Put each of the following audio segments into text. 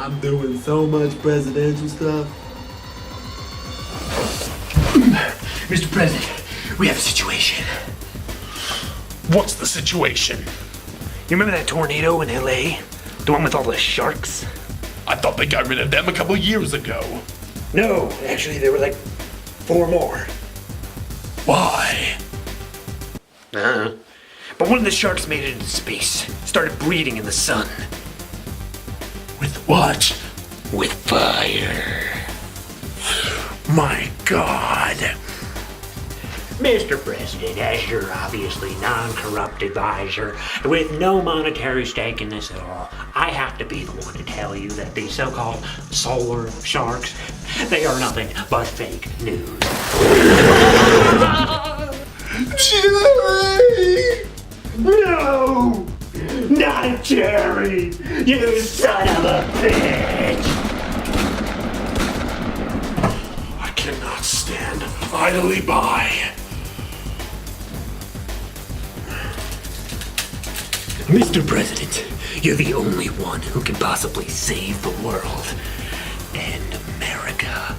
I'm doing so much presidential stuff. Mr. President, we have a situation. What's the situation? You remember that tornado in LA? The one with all the sharks? I thought they got rid of them a couple years ago. No, actually there were like 4 more. Why? But one of the sharks made it into space, started breeding in the sun. With what? With fire. My God. Mr. President, as your obviously non-corrupt advisor with no monetary stake in this at all, I have to be the one to tell you that these so-called solar sharks, they are nothing but fake news. Jerry! No! Not Jerry! You son of a bitch! I cannot stand idly by. Mr. President, you're the only one who can possibly save the world and America.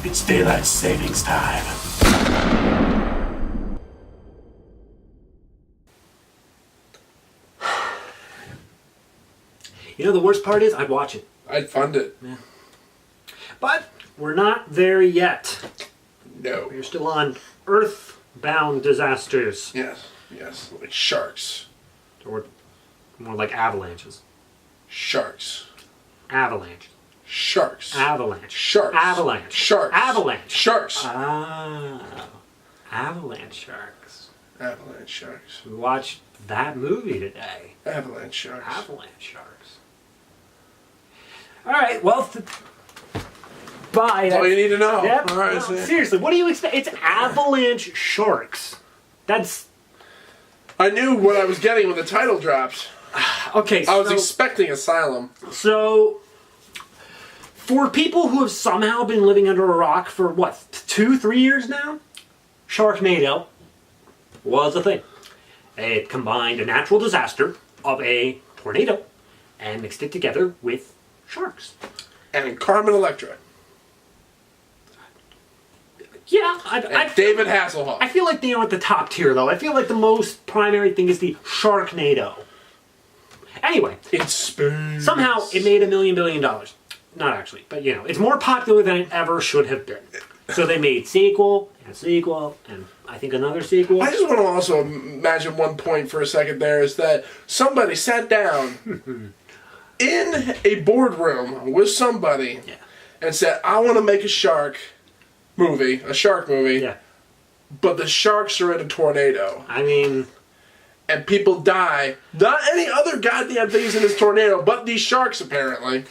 It's daylight savings time. You know, the worst part is I'd watch it. I'd fund it. Yeah. But we're not there yet. No. We're still on earthbound disasters. Yes. Like sharks. Or more like avalanches. Sharks. Avalanche. Sharks. Avalanche. Sharks. Avalanche. Sharks. Avalanche. Sharks. Oh. Avalanche Sharks. Avalanche Sharks. We watched that movie today. Avalanche Sharks. Avalanche Sharks. Alright, well, bye. That's all you need to know. Yep. All right, No, so- seriously, what do you expect? It's Avalanche Sharks. That's... I knew what I was getting when the title dropped. Okay, I was expecting Asylum. So, for people who have somehow been living under a rock for, what, 2-3 years now? Sharknado was a thing. It combined a natural disaster of a tornado and mixed it together with sharks. And Carmen Electra. Yeah, And David Hasselhoff. I feel like they are at the top tier, though. I feel like the most primary thing is the Sharknado. Anyway, In space. somehow it made $1 billion. Not actually, but you know, it's more popular than it ever should have been. So they made sequel, and I think another sequel. I just want to also imagine one point for a second there is that somebody sat down in a boardroom with somebody and said, I want to make a shark movie, Yeah. but the sharks are in a tornado. I mean, And people die. Not any other goddamn things in this tornado, but these sharks apparently.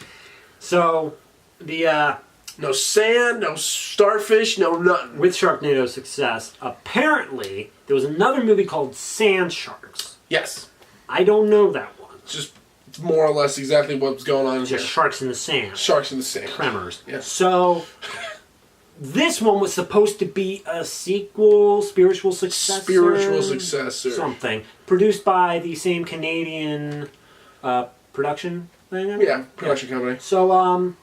so the No sand, no starfish, no nothing. with Sharknado's success, apparently there was another movie called Sand Sharks. Yes. I don't know that one. It's more or less exactly what's going on Just here. sharks in the sand. Sharks in the sand. Tremors. Yeah. So this one was supposed to be a sequel, spiritual successor. Something. Produced by the same Canadian production thing. Yeah, production company. So,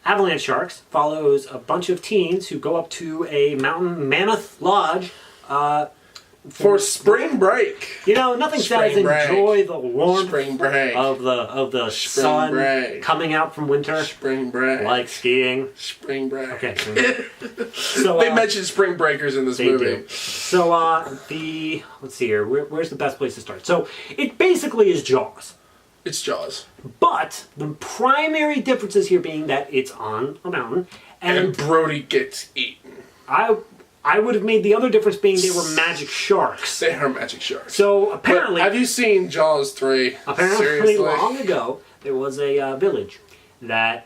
Avalanche Sharks follows a bunch of teens who go up to a mountain mammoth lodge For spring break. You know, nothing says Spring break. enjoy the warmth Spring break. of the Spring sun break. coming out from winter, Spring break. like skiing. Spring break. Okay. So They mentioned spring breakers in this they movie. do. So let's see here. Where's the best place to start? So it basically is Jaws. It's Jaws. But the primary differences here being that it's on a mountain, And Brody gets eaten. I would have made the other difference being they were magic sharks. They are magic sharks. So apparently, But have you seen Jaws 3? apparently Seriously? long ago there was a village that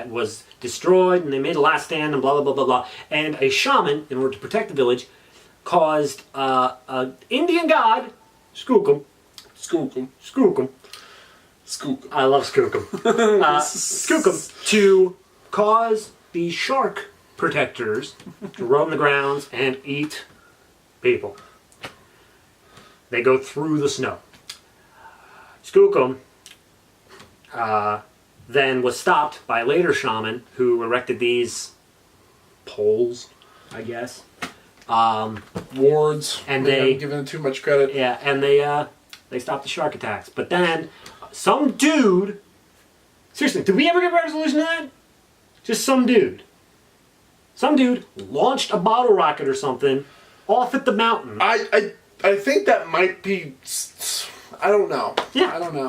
was destroyed, and they made a last stand, and blah blah blah blah blah. And a shaman, in order to protect the village, caused an Indian god, Skookum. I love Skookum. Skookum to cause the shark protectors to roam the grounds and eat people. They go through the snow. Skookum then was stopped by a later shaman who erected these poles, I guess. Wards. And Maybe they I'm giving it too much credit. Yeah, and they stopped the shark attacks. But then some dude, seriously, did we ever get a resolution to that? Just some dude launched a bottle rocket or something off at the mountain. I think that might be. I don't know. Yeah, I don't know.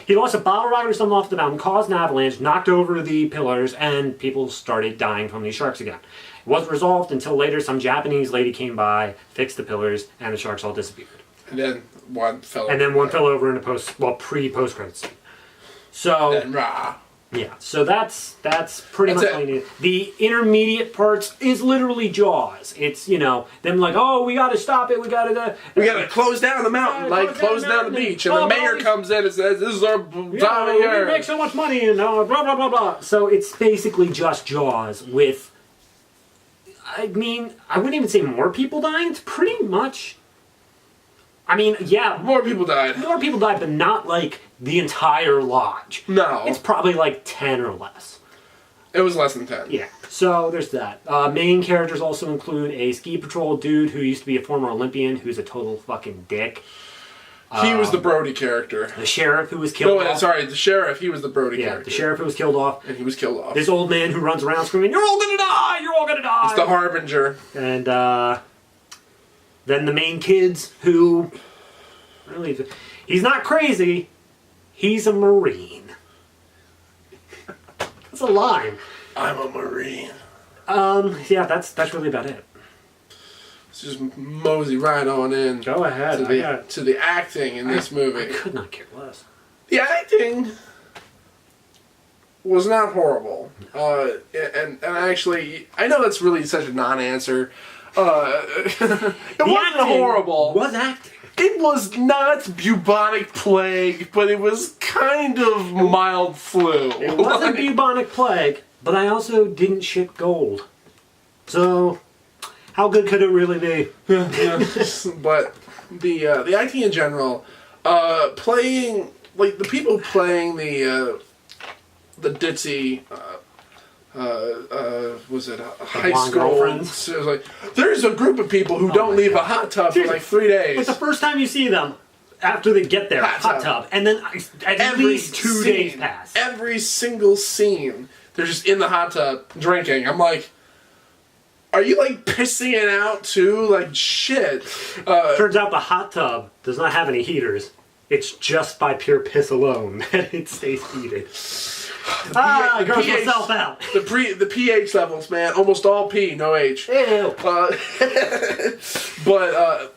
He launched a bottle rocket or something off the mountain, caused an avalanche, knocked over the pillars, and people started dying from these sharks again. It wasn't resolved until later. Some Japanese lady came by, fixed the pillars, and the sharks all disappeared. And then one fell. And then one fell over in a pre-post credits scene. So And rah. yeah, so that's pretty That's much all you need. The intermediate parts is literally Jaws. It's, them like, oh, we gotta stop it, we gotta close down the mountain, like close down the beach, and the mayor comes in and says, "This is our time of we year." make so much money and blah blah blah blah. So it's basically just Jaws with. I mean, I wouldn't even say more people dying. It's pretty much. I mean, yeah, More people died. more people died, but not like the entire lodge. No, It's probably like 10 or less. it was less than 10. Yeah, so there's that. Main characters also include a ski patrol dude who used to be a former Olympian who's a total fucking dick. He was the Brody character. The sheriff who was killed off. Sorry, the sheriff. He was the Brody Yeah, character. the sheriff who was killed off. And he was killed off. This old man who runs around screaming, "You're all gonna die! You're all gonna die!" It's the Harbinger. And then the main kids who... Really, he's not crazy. He's a Marine. That's a line. I'm a Marine. Yeah, that's really about it. Let's just mosey right on in. Go ahead. To the acting in this movie. I could not care less. The acting was not horrible. And actually, I know that's really such a non-answer. It wasn't horrible. Was acting. It was not bubonic plague, but it was kind of mild flu. It wasn't bubonic plague, but I also didn't shit gold. So, how good could it really be? But the acting in general, playing like the people playing the ditzy. Was it high blonde school? girlfriends? It was like, there's a group of people who don't leave a hot tub for like 3 days. But the first time you see them, after they get there, hot tub, and then at least 2 days pass. Every single scene, they're just in the hot tub drinking. I'm like, are you like pissing it out too? Like shit. Turns out the hot tub does not have any heaters. It's just by pure piss alone that it stays heated. The gross pH myself out. The pH levels, man, almost all P, no H. Ew. But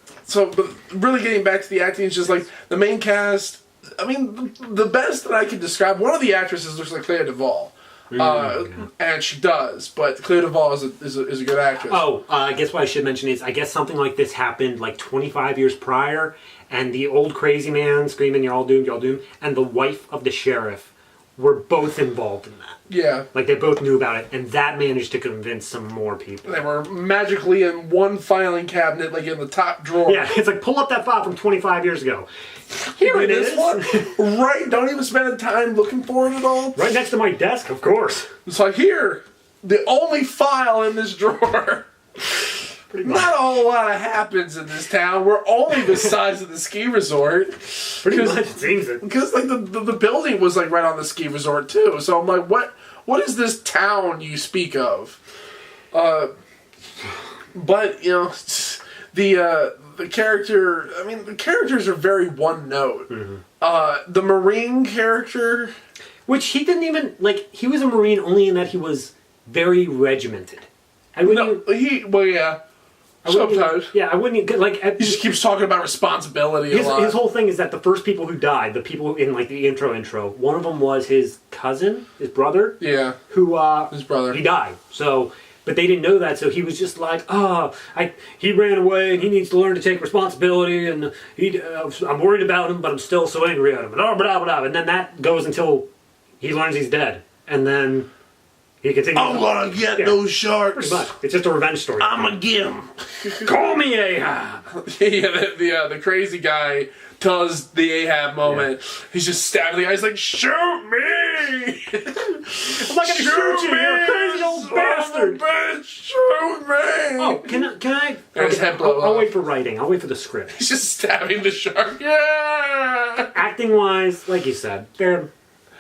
really getting back to the acting, it's just like the main cast. I mean, the best that I could describe. One of the actresses looks like Clea Duvall, and she does. But Clea Duvall is a good actress. Oh, I guess what I should mention is I guess something like this happened like 25 years prior, and the old crazy man screaming, "You're all doomed, you're all doomed," and the wife of the sheriff were both involved in that. Yeah. Like, they both knew about it, and that managed to convince some more people. They were magically in one filing cabinet, like in the top drawer. Yeah, it's like, pull up that file from 25 years ago. Here it is. One. Right, don't even spend the time looking for it at all. Right next to my desk, of course. It's like, here, the only file in this drawer. Not a whole lot happens in this town. We're only the size of the ski resort. Pretty much, it seems it. Because like the building was like right on the ski resort too. So I'm like, what is this town you speak of? But you know, the character. I mean, the characters are very one note. Mm-hmm. The Marine character, which he didn't even like. He was a Marine only in that he was very regimented. Yeah. Sometimes. I wouldn't like. He just keeps talking about responsibility a lot. His whole thing is that the first people who died, the people in like the intro, one of them was his cousin, his brother. Yeah. Who his brother. He died. So, but they didn't know that. So he was just like, he ran away and he needs to learn to take responsibility. And I'm worried about him, but I'm still so angry at him. And then that goes until he learns he's dead, and then He continues. I'm gonna get those sharks. Pretty much. It's just a revenge story. I'm gonna get them. Call me Ahab. The crazy guy does the Ahab moment. He's just stabbing the guy. He's like, shoot me! I'm not gonna shoot you, you crazy old bastard! Bitch, shoot me! Oh, can I? And his head blow I'll off. wait for writing. I'll wait for the script. He's just stabbing the shark. Yeah! Acting wise, like you said, they're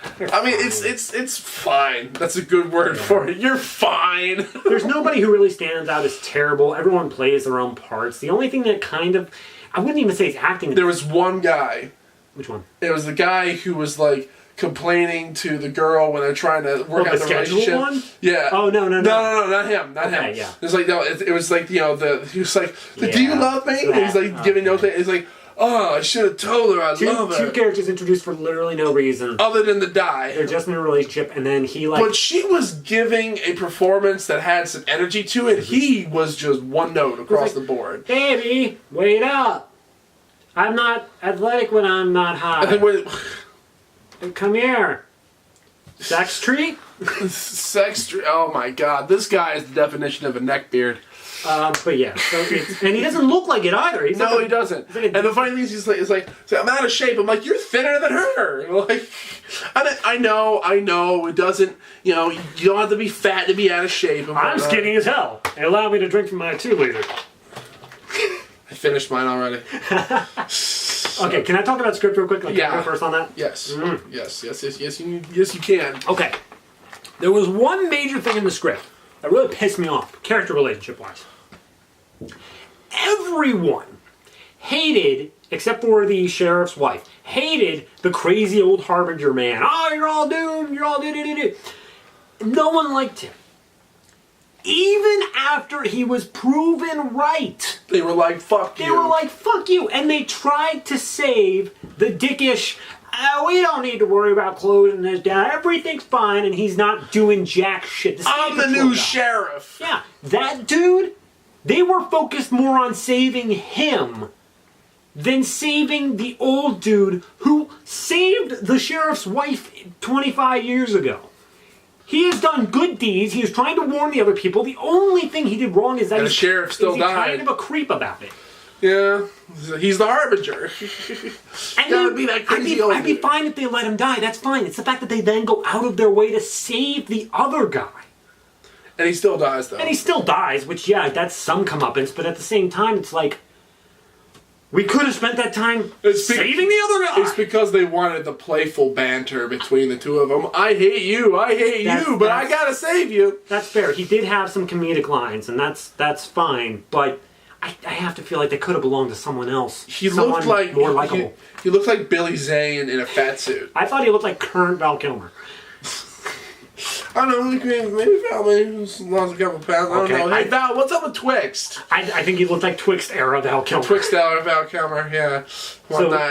I mean, it's fine. That's a good word for it. You're fine. There's nobody who really stands out as terrible. Everyone plays their own parts. The only thing that kind of, I wouldn't even say it's acting. There was one guy. Which one? It was the guy who was like complaining to the girl when they're trying to work out the relationship. One? Yeah. Oh no, not him. Not okay, him. Yeah. It was like no. It was like he was like, do you love me? And he's like giving no thing. He's like, oh, I should have told her I love her. Two characters introduced for literally no reason. Other than the die. They're just in a relationship, and then he like. But she was giving a performance that had some energy to it. He was just one note across the board. Baby, wait up. I'm not athletic when I'm not high. And then Come here. Sex treat? Oh my god, this guy is the definition of a neckbeard. But yeah, so and he doesn't look like it either. He doesn't. And the funny thing is, he's like, I'm out of shape. I'm like, you're thinner than her. Like, I know, it doesn't. You don't have to be fat to be out of shape. I'm skinny as hell. They allow me to drink from my 2-liter. I finished mine already. Okay, can I talk about script real quick? Can I go first on that? Yes. Yes, you can. Okay. There was one major thing in the script that really pissed me off, character relationship-wise. Everyone hated, except for the sheriff's wife, hated the crazy old Harbinger man. Oh, you're all doomed, you're all do. No one liked him. Even after he was proven right. They were like, fuck you. They were like, fuck you. And they tried to save the dickish, we don't need to worry about closing this down. Everything's fine, and he's not doing jack shit. I'm the new sheriff. Yeah, that dude, they were focused more on saving him than saving the old dude who saved the sheriff's wife 25 years ago. He has done good deeds. He is trying to warn the other people. The only thing he did wrong is that the sheriff still died. Kind of a creep about it. Yeah, he's the Harbinger. And be that crazy old I'd be fine if they let him die. That's fine. It's the fact that they then go out of their way to save the other guy. And he still dies, though. And he still dies, which, yeah, that's some comeuppance. But at the same time, it's like, we could have spent that time saving the other guy. It's because they wanted the playful banter between the two of them. I hate you, but I gotta save you. That's fair. He did have some comedic lines, and that's fine. But I have to feel like they could have belonged to someone else. He looked like more likable. He looked like Billy Zane in a fat suit. I thought he looked like current Val Kilmer. I don't know, maybe Val lost a couple pounds. I don't know. Hey, Val, what's up with Twixt? I think he looked like Twixt era Val Kilmer. Twixt era Val Kilmer, yeah.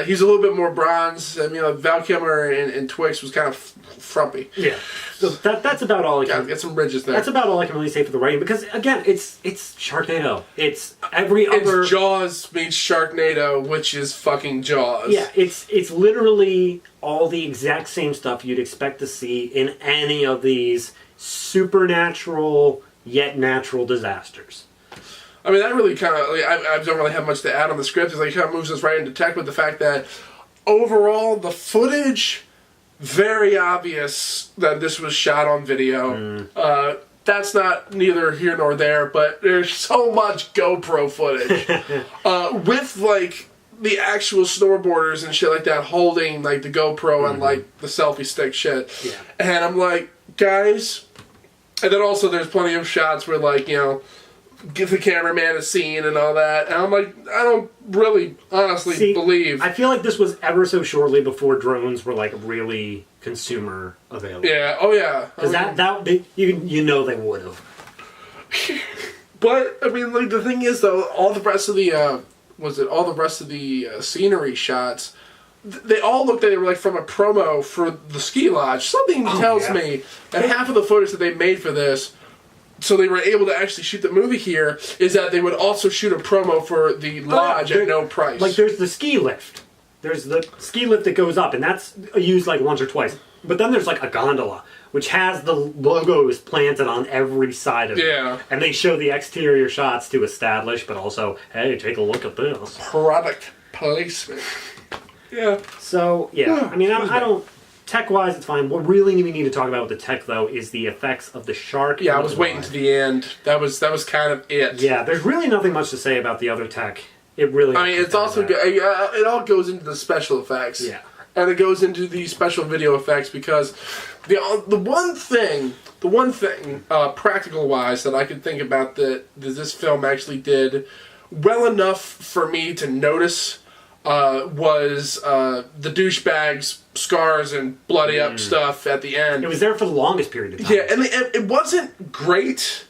He's a little bit more bronze. I mean, Val Kilmer and Twixt was kind of frumpy. Yeah. So that's about all I can... Get some ridges there. That's about all I can really say for the writing, because, again, it's Sharknado. It's every other... It's Jaws meets Sharknado, which is fucking Jaws. Yeah, it's literally all the exact same stuff you'd expect to see in any of these supernatural yet natural disasters. I mean, that really kind of... I don't really have much to add on the script. It kind of moves us right into tech with the fact that overall, the footage... Very obvious that this was shot on video. That's not neither here nor there, but there's so much GoPro footage. With, like, the actual snowboarders and shit like that holding, like, the GoPro and, like, the selfie stick shit. Yeah. And I'm like, guys... And then also there's plenty of shots where, like, give the cameraman a scene and all that. And I'm like, I don't really honestly believe. I feel like this was ever so shortly before drones were like really consumer available. Yeah, oh yeah. Because you know they would have. But I mean, like the thing is though, all the rest of the scenery shots, they all looked like they were like from a promo for the ski lodge. Something tells me that half of the footage that they made for this, so they were able to actually shoot the movie here, is that they would also shoot a promo for the lodge at no price. Like there's the ski lift. There's the ski lift that goes up, and that's used like once or twice. But then there's like a gondola which has the logos planted on every side of it. Yeah. And they show the exterior shots to establish, but also, hey, take a look at this. Product placement. Yeah. So, yeah. I mean, I don't... Tech-wise, it's fine. What really we need to talk about with the tech, though, is the effects of the shark. Yeah, I was waiting to the end. That was kind of it. Yeah, there's really nothing much to say about the other tech. It really... I mean, it's also good. It all goes into the special effects. Yeah. And it goes into the special video effects because the one thing, practical wise, that I could think about that this film actually did well enough for me to notice was the douchebag's scars and bloody up stuff at the end. It was there for the longest period of time. Yeah, and it wasn't great.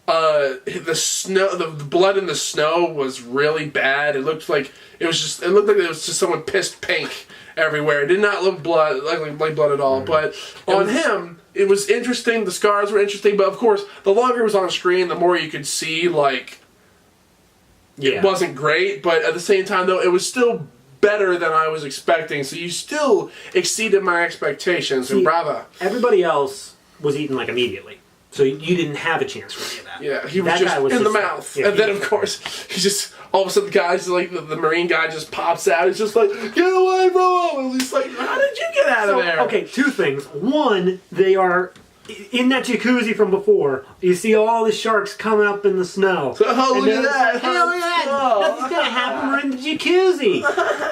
The snow, the blood in the snow was really bad. It looked like it was just someone pissed pink everywhere. It did not look like blood at all. But on him, it was interesting. The scars were interesting. But of course, the longer it was on screen, the more you could see. It wasn't great. But at the same time, though, it was still better than I was expecting. So you still exceeded my expectations. And bravo. Everybody else was eaten immediately. So you didn't have a chance for any of that. Yeah, he was just in the mouth. Yeah, and then, of course, he just, all of a sudden, the guy's like, the Marine guy just pops out. He's just like, get away, bro! And he's like, how did you get out of there? Okay, two things. One, they are in that jacuzzi from before. You see all the sharks coming up in the snow. Oh, look at that. Hell yeah! Nothing's going to happen. We're in the jacuzzi.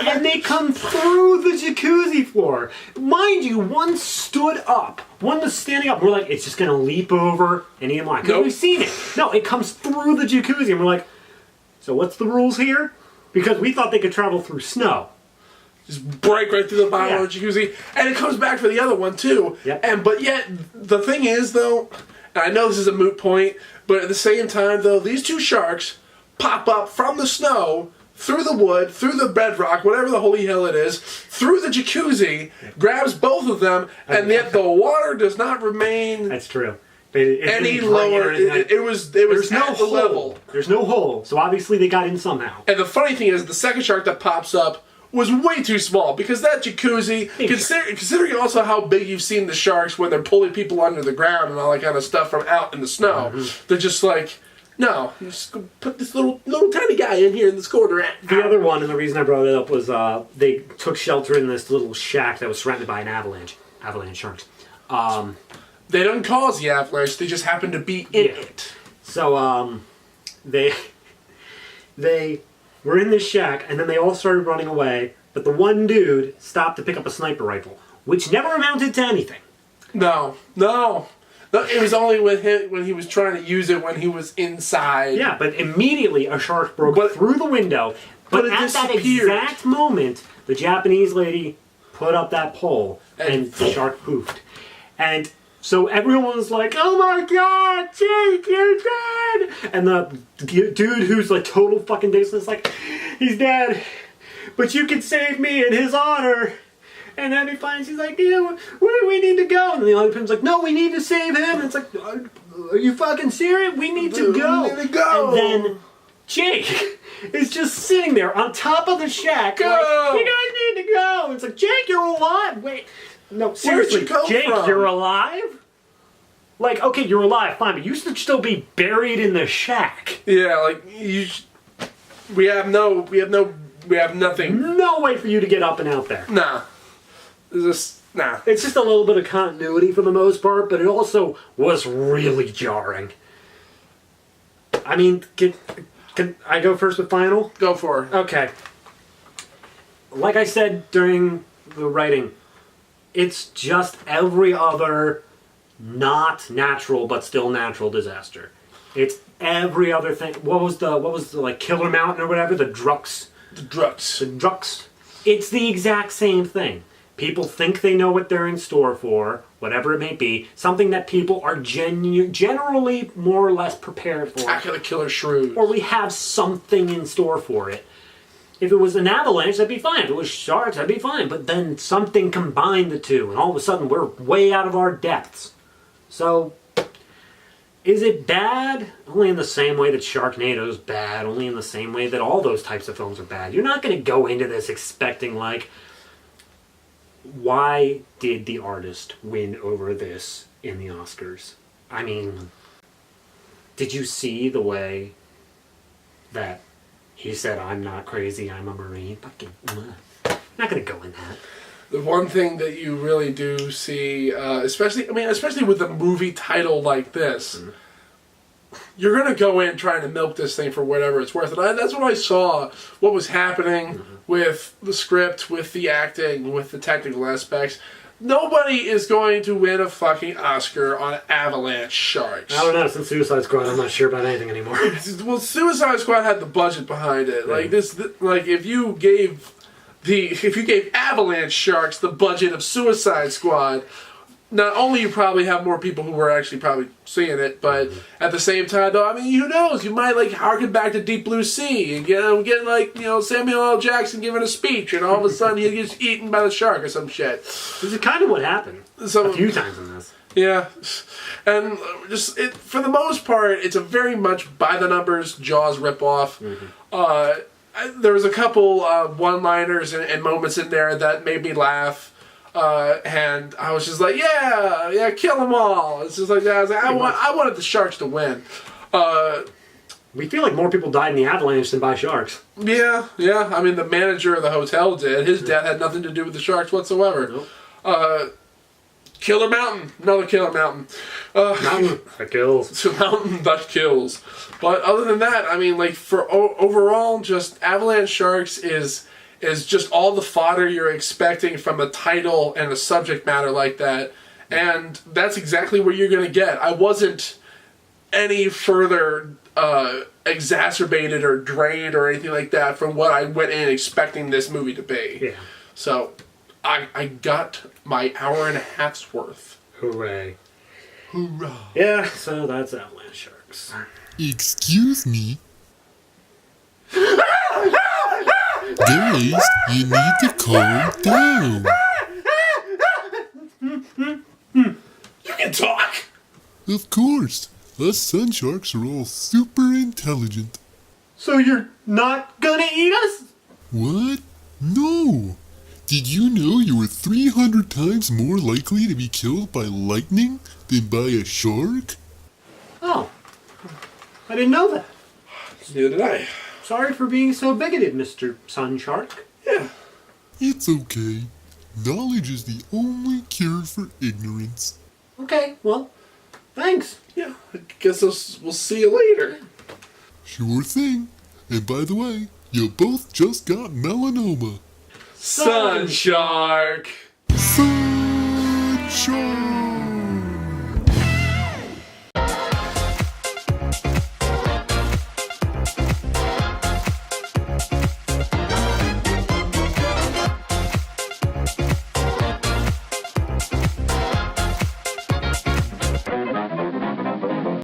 And they come through the jacuzzi floor. Mind you, one stood up. One was standing up. We're like, it's just going to leap over and eat him alive. Because we've seen it. No, it comes through the jacuzzi. And we're like, so what's the rules here? Because we thought they could travel through snow. Just break right through the bottom of the jacuzzi. And it comes back for the other one, too. Yep. But yet, the thing is, though, and I know this is a moot point, but at the same time, though, these two sharks pop up from the snow, through the wood, through the bedrock, whatever the holy hell it is, through the jacuzzi, grabs both of them, and yet the water does not remain... That's true. Any lower. It was There's no at the hole. level. There's no hole. So obviously they got in somehow. And the funny thing is, the second shark that pops up was way too small because that jacuzzi, considering also how big you've seen the sharks when they're pulling people under the ground and all that kind of stuff from out in the snow, they're just like, no, just put this little tiny guy in here in this corner. The other one, and the reason I brought it up was they took shelter in this little shack that was surrounded by an avalanche. Avalanche Sharks. They don't cause the avalanche; they just happen to be in it. So they were in this shack, and then they all started running away. But the one dude stopped to pick up a sniper rifle, which never amounted to anything. No. It was only with him when he was trying to use it when he was inside. Yeah, but immediately a shark broke through the window. But at that exact moment, the Japanese lady put up that pole, and the shark poofed. And so everyone was like, oh my god, Jake, you're dead! And the dude who's like total fucking baseless, like, he's dead, but you can save me in his honor. And then he finds, he's like, yeah, where do we need to go? And the other person's like, no, we need to save him. And it's like, are you fucking serious? We need to go. We need to go. And then Jake is just sitting there on top of the shack. Go! Like, you guys need to go. And it's like, Jake, you're alive. Wait. No, seriously, Jake, you're alive? Like, okay, you're alive, fine, but you should still be buried in the shack. Yeah, like, we have nothing. No way for you to get up and out there. Nah. Nah. It's just a little bit of continuity for the most part, but it also was really jarring. I mean, can I go first with final? Go for it. Okay. Like I said during the writing, it's just every other not natural but still natural disaster. It's every other thing. What was the like Killer Mountain or whatever? The Drux. The Drux. It's the exact same thing. People think they know what they're in store for, whatever it may be. Something that people are generally more or less prepared for. Attack of the Killer Shrews. Or we have something in store for it. If it was an avalanche, that'd be fine. If it was sharks, that'd be fine. But then something combined the two, and all of a sudden we're way out of our depths. So, is it bad? Only in the same way that Sharknado's bad. Only in the same way that all those types of films are bad. You're not going to go into this expecting, like, why did the artist win over this in the Oscars. I mean, did you see the way that he said, "I'm not crazy, I'm a Marine"? Fucking, not gonna go in that. The one thing that you really do see, especially with a movie title like this, you're gonna go in trying to milk this thing for whatever it's worth. And that's what I saw. What was happening with the script, with the acting, with the technical aspects. Nobody is going to win a fucking Oscar on Avalanche Sharks. I don't know. Since Suicide Squad, I'm not sure about anything anymore. Well, Suicide Squad had the budget behind it. Like if you gave Avalanche Sharks the budget of Suicide Squad, not only you probably have more people who were actually probably seeing it, but at the same time, though, I mean, who knows? You might harken back to Deep Blue Sea and get Samuel L. Jackson giving a speech, and all of a sudden he gets eaten by the shark or some shit. This is kind of what happened a few times in this. Yeah, and for the most part, it's a very much by the numbers Jaws ripoff. There was a couple one-liners and moments in there that made me laugh. And I was just like, yeah, kill them all. It's just like that. I wanted the Sharks to win. We feel like more people died in the avalanche than by sharks. Yeah. I mean, the manager of the hotel did. His death had nothing to do with the Sharks whatsoever. Nope. Killer Mountain. Another Killer Mountain. Mountain that kills. It's a mountain that kills. But other than that, I mean, for overall, just Avalanche Sharks is just all the fodder you're expecting from a title and a subject matter like that. And that's exactly what you're going to get. I wasn't any further exacerbated or drained or anything like that from what I went in expecting this movie to be. Yeah. So I got my hour and a half's worth. Hooray. Hoorah. Yeah, so that's Avalanche Sharks. Excuse me? Guys, you need to calm down. You can talk! Of course. Us sun sharks are all super intelligent. So you're not gonna eat us? What? No. Did you know you were 300 times more likely to be killed by lightning than by a shark? Oh. I didn't know that. Neither did I. Sorry for being so bigoted, Mr. Sun Shark. Yeah. It's okay. Knowledge is the only cure for ignorance. Okay, well, thanks. Yeah, I guess we'll see you later. Sure thing. And by the way, you both just got melanoma. Sun Shark! Sun Shark!